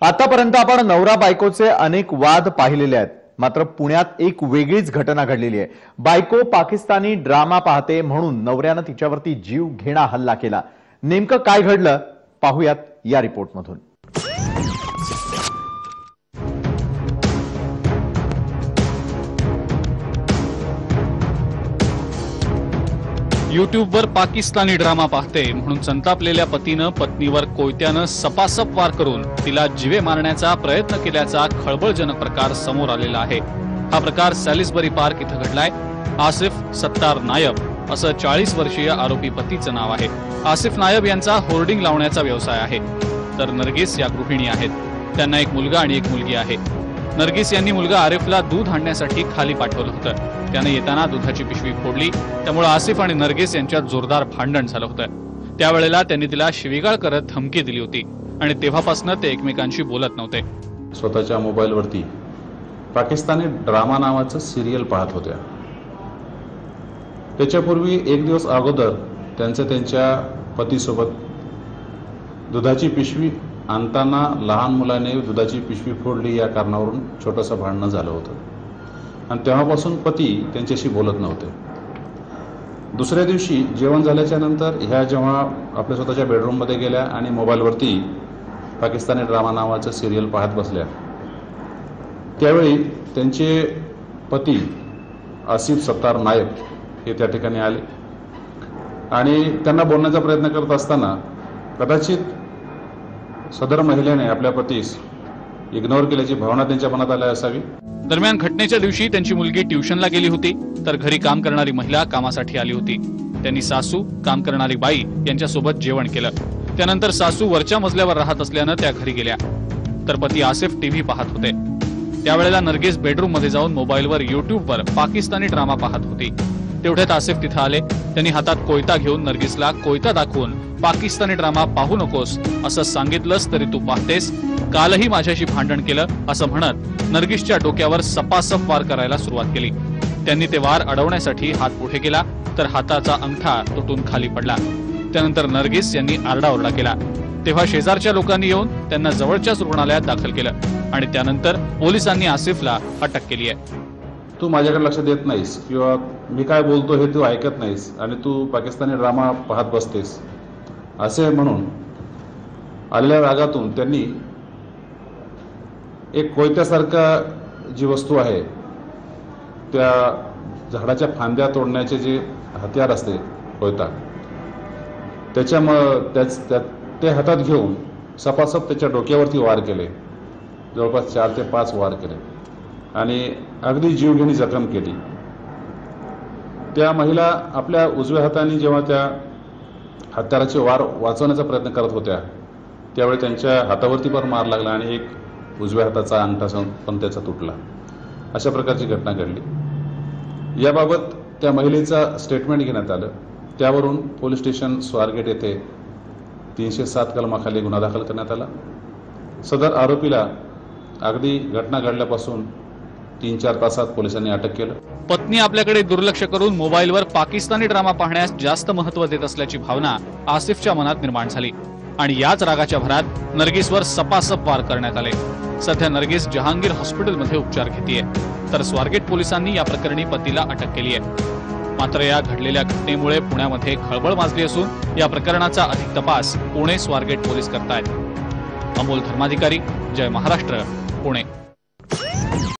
आतापर्यंत आपण नवरा बायकोचे अनेक वाद पाहिलेले आहेत, मात्र पुण्यात एक वेगळीच घटना घडलेली आहे। बायको पाकिस्तानी ड्रामा पाहते म्हणून नवऱ्यानं तिच्यावरती जीव घेणा हल्ला केला। नेमकं काय घडलं पाहूयात या रिपोर्टमधून। यूट्यूबवर पाकिस्तानी ड्रामा पाहते म्हणून संतापलेल्या पतीनं पत्नीवर कोयत्यानं सपासप वार करून तिला जीवे मारण्याचा प्रयत्न केल्याचा खळबळजनक प्रकार समोर आलेला आहे। हा प्रकार सॅलिसबरी पार्क इथं घडलाय। आसिफ सत्तार नायब असं 40 वर्षीय आरोपी पतीचं नाव आहे। आसिफ नायब यांचा होर्डिंग लावण्याचा व्यवसाय आहे, तर नरगिस या गृहिणी आहेत। त्यांना एक मुलगा आणि एक मुलगी आहे। नरगिस यांनी मुलगा आरिफला दूध आणण्यासाठी खाली पाठवलं होतं। त्याने येताना दुधाची पिशवी फोडली, त्यामुळे आसिफ आणि नरगिस यांच्यात जोरदार भांडण झालं होतं। त्यावेळेला त्यांनी तिला शिवीगाळ करत धमकी दिली होती आणि तेव्हापासून ते एकमेकांशी बोलत नव्हते। स्वतःच्या मोबाईलवरती पाकिस्तानी ड्रामा नावाचं सिरियल पाहत होत्या। त्याच्यापूर्वी एक दिवस अगोदर त्यांच्या पतीसोबत दुधाची पिशवी आणताना लहान मुलाने दुधाची पिशवी फोडली या कारणावरून छोटंसं भांडण झालं होतं आणि तेव्हापासून पती त्यांच्याशी बोलत नव्हते। दुसऱ्या दिवशी जेवण झाल्याच्या नंतर ह्या जेव्हा आपल्या स्वतःच्या बेडरूममध्ये गेल्या आणि मोबाईलवरती पाकिस्तानी ड्रामा नावाचं सिरियल पाहत बसल्या, त्यावेळी त्यांचे पती आसिफ सत्तार नायब हे त्या ठिकाणी आले आणि त्यांना बोलण्याचा प्रयत्न करत असताना कदाचित सदर महिलेने आपल्या पतीस इग्नोर केल्याची भावना त्यांच्या मनात आली असावी। दरम्यान घटनेच्या दिवशी त्यांची मुलगी ट्युशनला गेली होती, तर घरी काम करणारी महिला कामासाठी आली होती। त्यांनी सासू, काम करणारी बाई यांच्यासोबत जेवण केलं। त्यानंतर सासू वरच्या मजल्यावर राहत असल्यानं त्या घरी गेल्या, तर पती आसिफ टीव्ही पाहत होते। त्यावेळेला नरगिस बेडरूम मध्ये जाऊन मोबाईलवर यूट्यूबवर पाकिस्तानी ड्रामा पाहत होती। तेवढ्यात आसिफ तिथं आले। त्यांनी हातात कोयता घेऊन नरगिसला कोयता दाखवून पाकिस्तानी ड्रामा पाहू नकोस असं सांगितलंस तरी तू पाहतेस, कालही माझ्याशी भांडण केलं असं म्हणत नरगिसच्या डोक्यावर सपासप वार करायला सुरुवात केली। त्यांनी ते वार अडवण्यासाठी हात पुढे केला, तर हाताचा अंगठा तुटून खाली पडला। त्यानंतर नरगिस यांनी आरडाओरडा केला, तेव्हा शेजारच्या लोकांनी येऊन त्यांना जवळच्याच रुग्णालयात दाखल केलं आणि त्यानंतर पोलिसांनी आसिफला अटक केली आहे। तू माझ्याकडे लक्ष देत नाहीस किंवा मी काय बोलतो हे तू ऐकत नाहीस आणि तू पाकिस्तानी ड्रामा पाहत बसतेस असे म्हणून आलेल्या रागातून त्यांनी एक कोयत्यासारखा जी वस्तू आहे त्या झाडाच्या फांद्या तोडण्याचे जे हत्यार असते कोयता, ते हातात घेऊन सपासप त्याच्या डोक्यावरती वार केले। जवळपास 4 ते 5 वार केले आणि अगदी जीवघेणी जखम केली। त्या महिला आपल्या उजव्या हाताने जेव्हा त्या हत्याराचे वार वाचवण्याचा प्रयत्न करत होत्या, त्यावेळी त्यांच्या हातावरती पण मार लागला आणि एक उजव्या हाताचा अंगठा पण त्याचा तुटला। अशा प्रकारची घटना घडली। याबाबत त्या महिलेचा स्टेटमेंट घेण्यात आलं। त्यावरून पोलीस स्टेशन स्वारगेट येथे 307 कलमाखाली गुन्हा दाखल करण्यात आला। सदर आरोपीला अगदी घटना घडल्यापासून 3-4 तासात पोलिसांनी अटक केलं। पत्नी आपल्याकडे दुर्लक्ष करून मोबाईलवर पाकिस्तानी ड्रामा पाहण्यास जास्त महत्त्व देत असल्याची भावना आसिफच्या मनात निर्माण झाली आणि याच रागाच्या भरात नरगिसवर सपासप वार करण्यात आले। सध्या नरगिस जहांगीर हॉस्पिटलमध्ये उपचार घेतेय, तर स्वारगेट पोलिसांनी या प्रकरणी पतीला अटक केली आहे। मात्र या घडलेल्या घटनेमुळे पुण्यामध्ये खळबळ माजली असून या प्रकरणाचा अधिक तपास पुणे स्वारगेट पोलीस करतायत। अमोल धर्माधिकारी, जय महाराष्ट्र, पुणे।